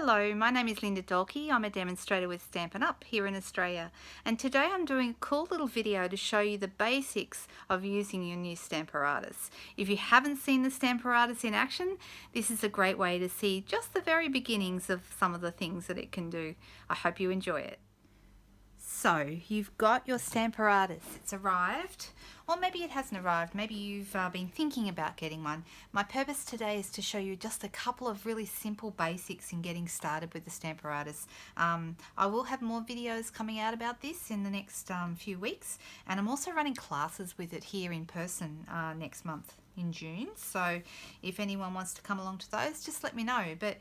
Hello, my name is Linda Dolke. I'm a demonstrator with Stampin'Up here in Australia, and today I'm doing a cool little video to show you the basics of using your new Stamparatus. If you haven't seen the Stamparatus in action, this is a great way to see just the very beginnings of some of the things that it can do. I hope you enjoy it. So you've got your Stamparatus, it's arrived, or maybe it hasn't arrived, maybe you've been thinking about getting one. My purpose today is to show you just a couple of really simple basics in getting started with the Stamparatus. I will have more videos coming out about this in the next few weeks, and I'm also running classes with it here in person next month in June, so if anyone wants to come along to those, just let me know. But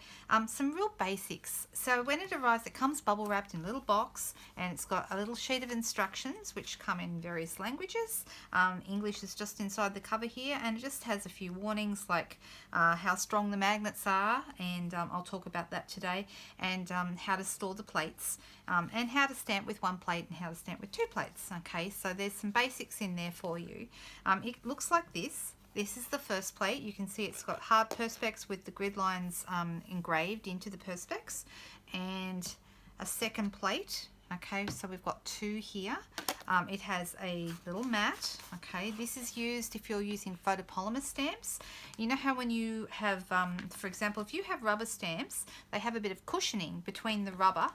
some real basics. So when it arrives, it comes bubble wrapped in a little box, and it's got a little sheet of instructions which come in various languages. English is just inside the cover here, and it just has a few warnings like how strong the magnets are, and I'll talk about that today, and how to store the plates, and how to stamp with one plate and how to stamp with two plates. Okay, so there's some basics in there for you. It looks like this. This is the first plate. You can see it's got hard perspex with the grid lines engraved into the perspex, and a second plate. Okay, so we've got two here. It has a little mat. Okay, this is used if you're using photopolymer stamps. You know how when you have, for example, if you have rubber stamps, they have a bit of cushioning between the rubber.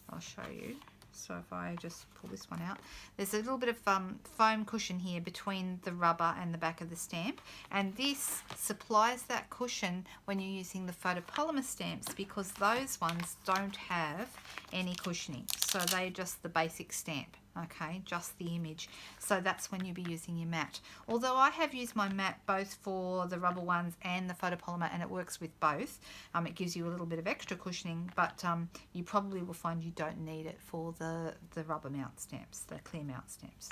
I'll show you. So if I just pull this one out, there's a little bit of foam cushion here between the rubber and the back of the stamp, and this supplies that cushion when you're using the photopolymer stamps, because those ones don't have any cushioning, so they're just the basic stamp. Okay, just the image. So that's when you'll be using your mat. Although I have used my mat both for the rubber ones and the photopolymer, and it works with both. It gives you a little bit of extra cushioning, but you probably will find you don't need it for the rubber mount stamps, the clear mount stamps.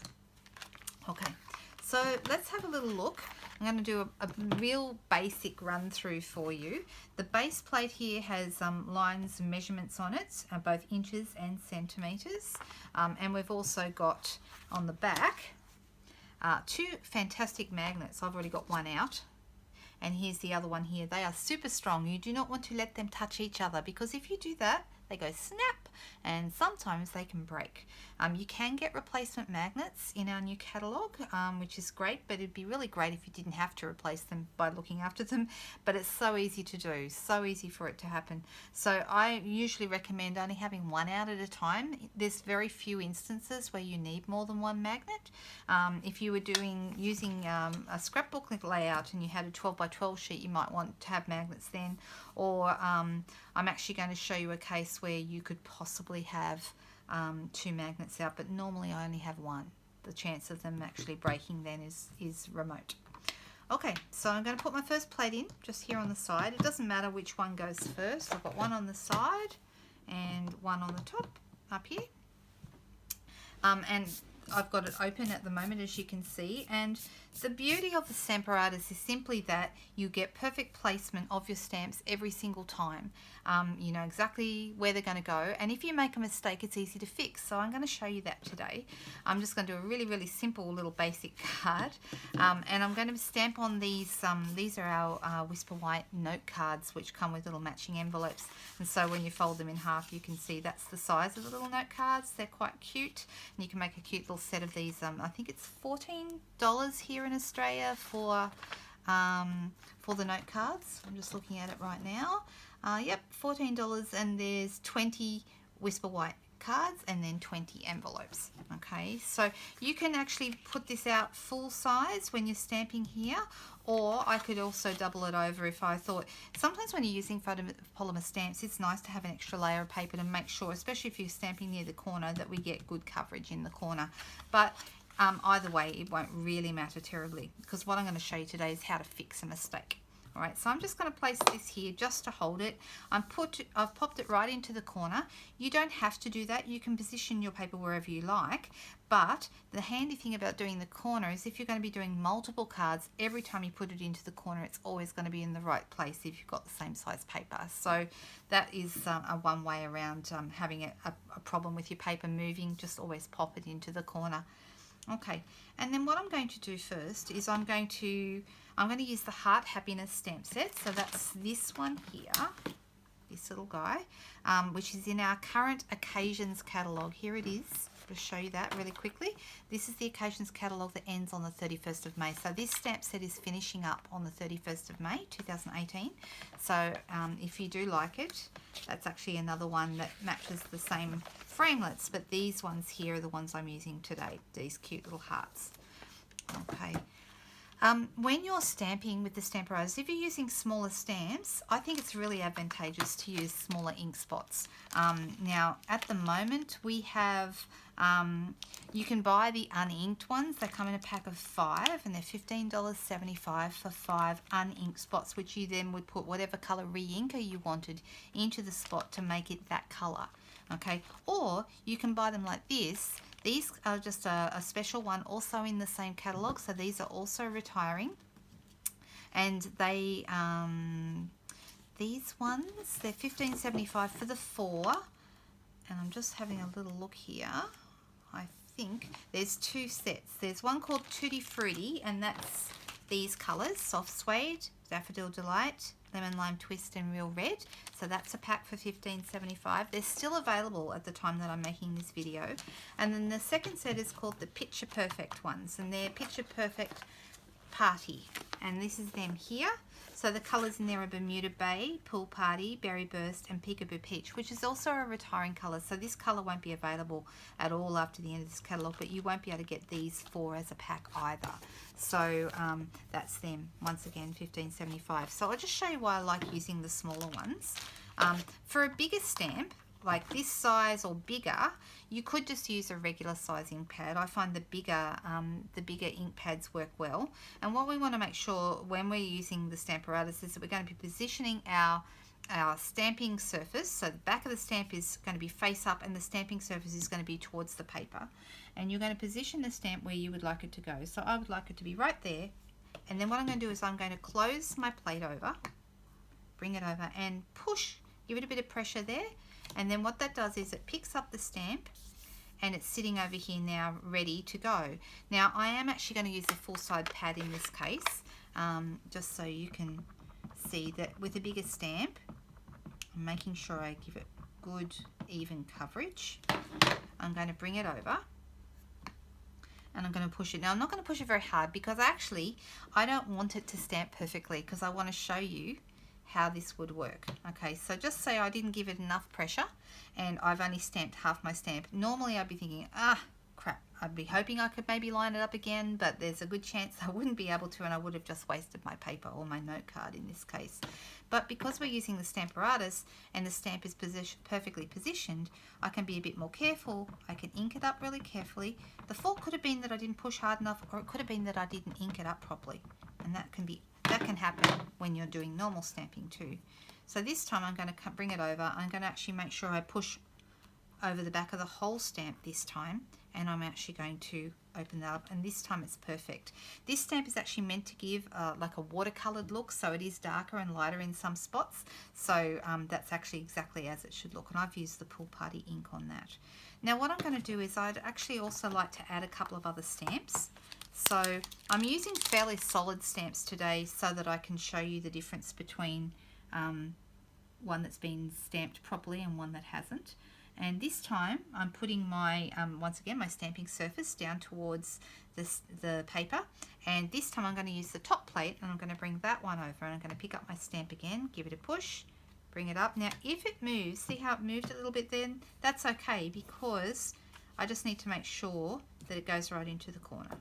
Okay, so let's have a little look. I'm going to do a real basic run through for you. The base plate here has lines and measurements on it, both inches and centimetres. And we've also got on the back two fantastic magnets. I've already got one out. And here's the other one here. They are super strong. You do not want to let them touch each other, because if you do that, they go snap, and sometimes they can break. You can get replacement magnets in our new catalogue, which is great, but it'd be really great if you didn't have to replace them by looking after them. But it's so easy to do, so easy for it to happen. So I usually recommend only having one out at a time. There's very few instances where you need more than one magnet. If you were using a scrapbook layout and you had a 12 by 12 sheet, you might want to have magnets then. Or I'm actually going to show you a case where you could possibly have two magnets out, but normally I only have one. The chance of them actually breaking then is remote. Okay, so I'm going to put my first plate in just here on the side. It doesn't matter which one goes first. I've got one on the side and one on the top up here. And I've got it open at the moment, as you can see, and the beauty of the Stamparatus is simply that you get perfect placement of your stamps every single time. You know exactly where they're going to go, and if you make a mistake, it's easy to fix. So I'm going to show you that today. I'm just going to do a really simple little basic card, and I'm going to stamp on these. These are our Whisper White note cards, which come with little matching envelopes, and so when you fold them in half, you can see that's the size of the little note cards. They're quite cute, and you can make a cute little set of these. I think it's $14 here in Australia for the note cards. I'm just looking at it right now. Yep, $14, and there's 20 Whisper White cards and then 20 envelopes. Okay, so you can actually put this out full size when you're stamping here, or I could also double it over if I thought. Sometimes when you're using photopolymer stamps, it's nice to have an extra layer of paper to make sure, especially if you're stamping near the corner, that we get good coverage in the corner. But either way, it won't really matter terribly, because what I'm going to show you today is how to fix a mistake. All right, so I'm just going to place this here just to hold it. I've popped it right into the corner. You don't have to do that. You can position your paper wherever you like, but the handy thing about doing the corner is if you're going to be doing multiple cards, every time you put it into the corner, it's always going to be in the right place if you've got the same size paper. So that is a one way around having a problem with your paper moving. Just always pop it into the corner. Okay, and then what I'm going to do first is I'm going to use the Heart Happiness stamp set. So that's this one here. this little guy, which is in our current occasions catalogue. Here it is. To show you that really quickly. This is the occasions catalogue that ends on the 31st of May. So this stamp set is finishing up on the 31st of May 2018. So if you do like it, that's actually another one that matches the same framelits, but these ones here are the ones I'm using today, these cute little hearts. Okay. When you're stamping with the Stamparatus, if you're using smaller stamps, I think it's really advantageous to use smaller ink spots. Now, at the moment, we have, you can buy the uninked ones. They come in a pack of 5, and they're $15.75 for 5 uninked spots, which you then would put whatever colour re-inker you wanted into the spot to make it that colour. Okay, or you can buy them like this. These are just a special one also in the same catalogue, so these are also retiring. And they, these ones, they're $15.75 for the 4. And I'm just having a little look here. I think there's 2 sets. There's one called Tutti Frutti, and that's these colours, Soft Suede, Daffodil Delight, Lemon Lime Twist, and Real Red. So that's a pack for $15.75. They're still available at the time that I'm making this video. And then the second set is called the Picture Perfect ones, and they're Picture Perfect Party. And this is them here. So the colours in there are Bermuda Bay, Pool Party, Berry Burst, and Peekaboo Peach, which is also a retiring colour. So this colour won't be available at all after the end of this catalogue, but you won't be able to get these 4 as a pack either. So that's them, once again, $15.75. So I'll just show you why I like using the smaller ones. For a bigger stamp, like this size or bigger, you could just use a regular size ink pad. I find the bigger ink pads work well. And what we want to make sure when we're using the Stamparatus is that we're going to be positioning our stamping surface. So the back of the stamp is going to be face up, and the stamping surface is going to be towards the paper. And you're going to position the stamp where you would like it to go. So I would like it to be right there. And then what I'm going to do is I'm going to close my plate over, bring it over, and push. Give it a bit of pressure there. And then what that does is it picks up the stamp, and it's sitting over here now ready to go. Now I am actually going to use a full side pad in this case, just so you can see that with a bigger stamp, I'm making sure I give it good even coverage. I'm going to bring it over, and I'm going to push it. Now I'm not going to push it very hard because actually I don't want it to stamp perfectly, because I want to show you how this would work. Okay, so just say I didn't give it enough pressure and I've only stamped half my stamp. Normally I'd be thinking, crap, I'd be hoping I could maybe line it up again, but there's a good chance I wouldn't be able to, and I would have just wasted my paper or my note card in this case. But because we're using the Stamparatus and the stamp is perfectly positioned, I can be a bit more careful. I can ink it up really carefully. The fault could have been that I didn't push hard enough, or it could have been that I didn't ink it up properly, and that can happen when you're doing normal stamping too. So this time I'm going to bring it over. I'm going to actually make sure I push over the back of the whole stamp this time, and I'm actually going to open that up, and this time it's perfect. This stamp is actually meant to give like a watercolored look, so it is darker and lighter in some spots. So that's actually exactly as it should look, and I've used the Pool Party ink on that. Now what I'm going to do is I'd actually also like to add a couple of other stamps. So I'm using fairly solid stamps today so that I can show you the difference between one that's been stamped properly and one that hasn't. And this time I'm putting my, once again, my stamping surface down towards the paper. And this time I'm going to use the top plate, and I'm going to bring that one over, and I'm going to pick up my stamp again, give it a push, bring it up. Now if it moves, see how it moved a little bit then? That's okay, because I just need to make sure that it goes right into the corner.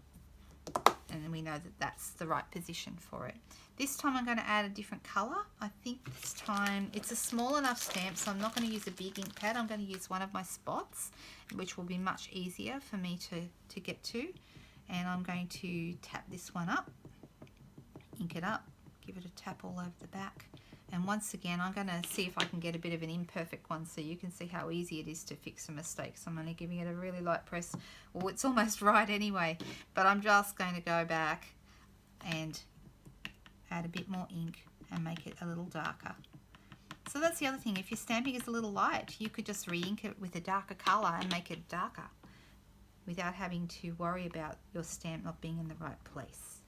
And then we know that that's the right position for it. This time I'm going to add a different colour. I think this time it's a small enough stamp, so I'm not going to use a big ink pad. I'm going to use one of my spots, which will be much easier for me to get to. And I'm going to tap this one up, ink it up, give it a tap all over the back. And once again, I'm going to see if I can get a bit of an imperfect one so you can see how easy it is to fix a mistake. So I'm only giving it a really light press. Well, it's almost right anyway, but I'm just going to go back and add a bit more ink and make it a little darker. So that's the other thing. If your stamping is a little light, you could just re-ink it with a darker colour and make it darker without having to worry about your stamp not being in the right place.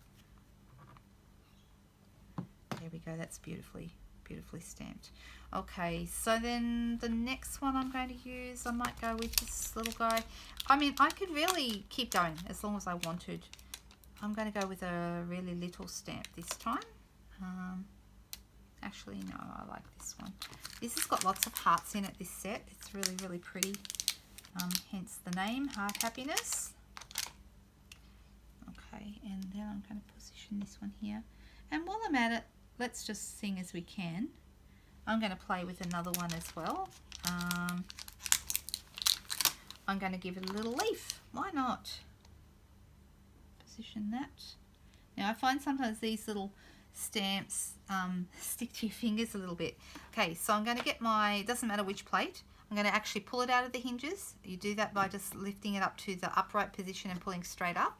There we go, that's beautifully beautifully stamped. Okay, so then the next one I'm going to use, I might go with this little guy. I mean, I could really keep going as long as I wanted. I'm going to go with a really little stamp this time. Actually, no, I like this one. This has got lots of hearts in it, this set. It's really, really pretty. Hence the name, Heart Happiness. Okay, and then I'm going to position this one here. And while I'm at it, let's just sing as we can. I'm going to play with another one as well. I'm going to give it a little leaf. Why not? Position that. Now I find sometimes these little stamps stick to your fingers a little bit. Okay, so I'm going to get my, it doesn't matter which plate, I'm going to actually pull it out of the hinges. You do that by just lifting it up to the upright position and pulling straight up.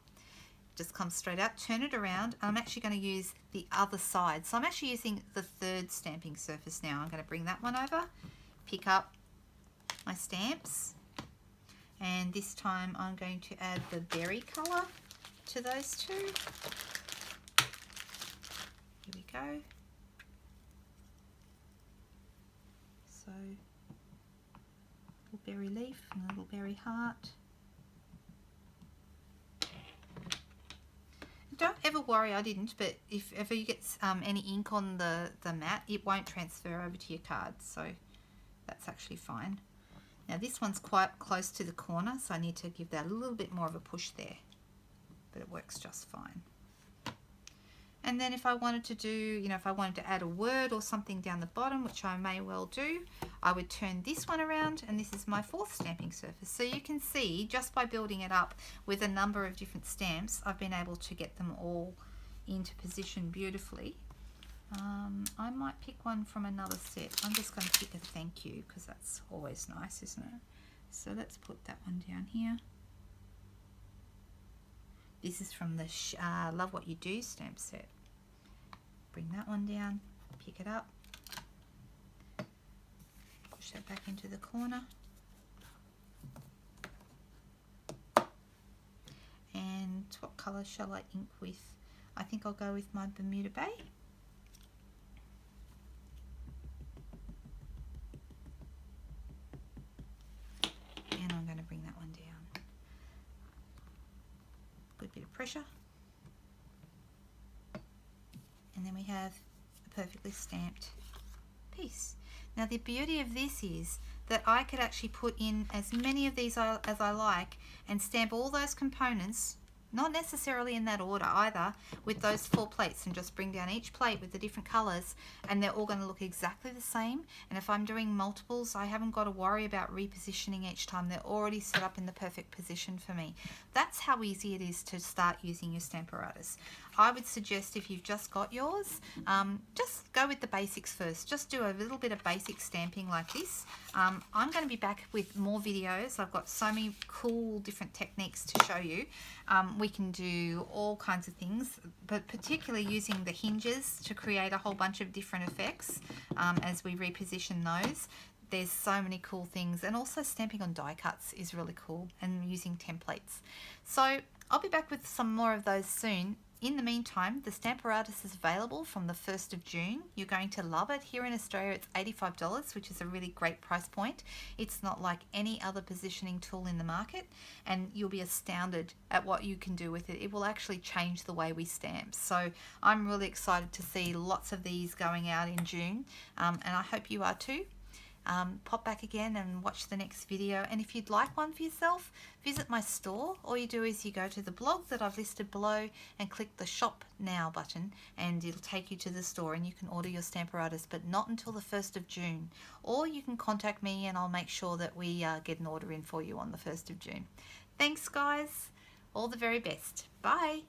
Just comes straight out, turn it around. I'm actually going to use the other side. So I'm actually using the third stamping surface now. I'm going to bring that one over, pick up my stamps, and this time I'm going to add the berry colour to those two. Here we go. So, little berry leaf and a little berry heart. Don't ever worry, I didn't, but if ever you get any ink on the mat, it won't transfer over to your card, so that's actually fine. Now this one's quite close to the corner, so I need to give that a little bit more of a push there, but it works just fine. And then if I wanted to do, you know, if I wanted to add a word or something down the bottom, which I may well do, I would turn this one around, and this is my fourth stamping surface. So you can see, just by building it up with a number of different stamps, I've been able to get them all into position beautifully. I might pick one from another set. I'm just going to pick a thank you, because that's always nice, isn't it? So let's put that one down here. This is from the Love What You Do stamp set. Bring that one down, pick it up, push that back into the corner. And what colour shall I ink with? I think I'll go with my Bermuda Bay. And I'm going to bring that one down. Good bit of pressure. And then we have a perfectly stamped piece. Now the beauty of this is that I could actually put in as many of these as I like and stamp all those components, not necessarily in that order either, with those 4 plates, and just bring down each plate with the different colours, and they're all going to look exactly the same. And if I'm doing multiples, I haven't got to worry about repositioning each time. They're already set up in the perfect position for me. That's how easy it is to start using your Stamparatus. I would suggest, if you've just got yours, just go with the basics first. Just do a little bit of basic stamping like this. I'm going to be back with more videos. I've got so many cool different techniques to show you. We can do all kinds of things, but particularly using the hinges to create a whole bunch of different effects as we reposition those. There's so many cool things, and also stamping on die cuts is really cool, and using templates. So I'll be back with some more of those soon. In the meantime, the Stamparatus is available from the 1st of June. You're going to love it. Here in Australia, it's $85, which is a really great price point. It's not like any other positioning tool in the market, and you'll be astounded at what you can do with it. It will actually change the way we stamp. So I'm really excited to see lots of these going out in June, and I hope you are too. Pop back again and watch the next video, and if you'd like one for yourself, visit my store. All you do is you go to the blog that I've listed below and click the Shop Now button, and it'll take you to the store, and you can order your Stamparatus, but not until the 1st of June. Or you can contact me and I'll make sure that we get an order in for you on the 1st of June. Thanks guys, all the very best. Bye.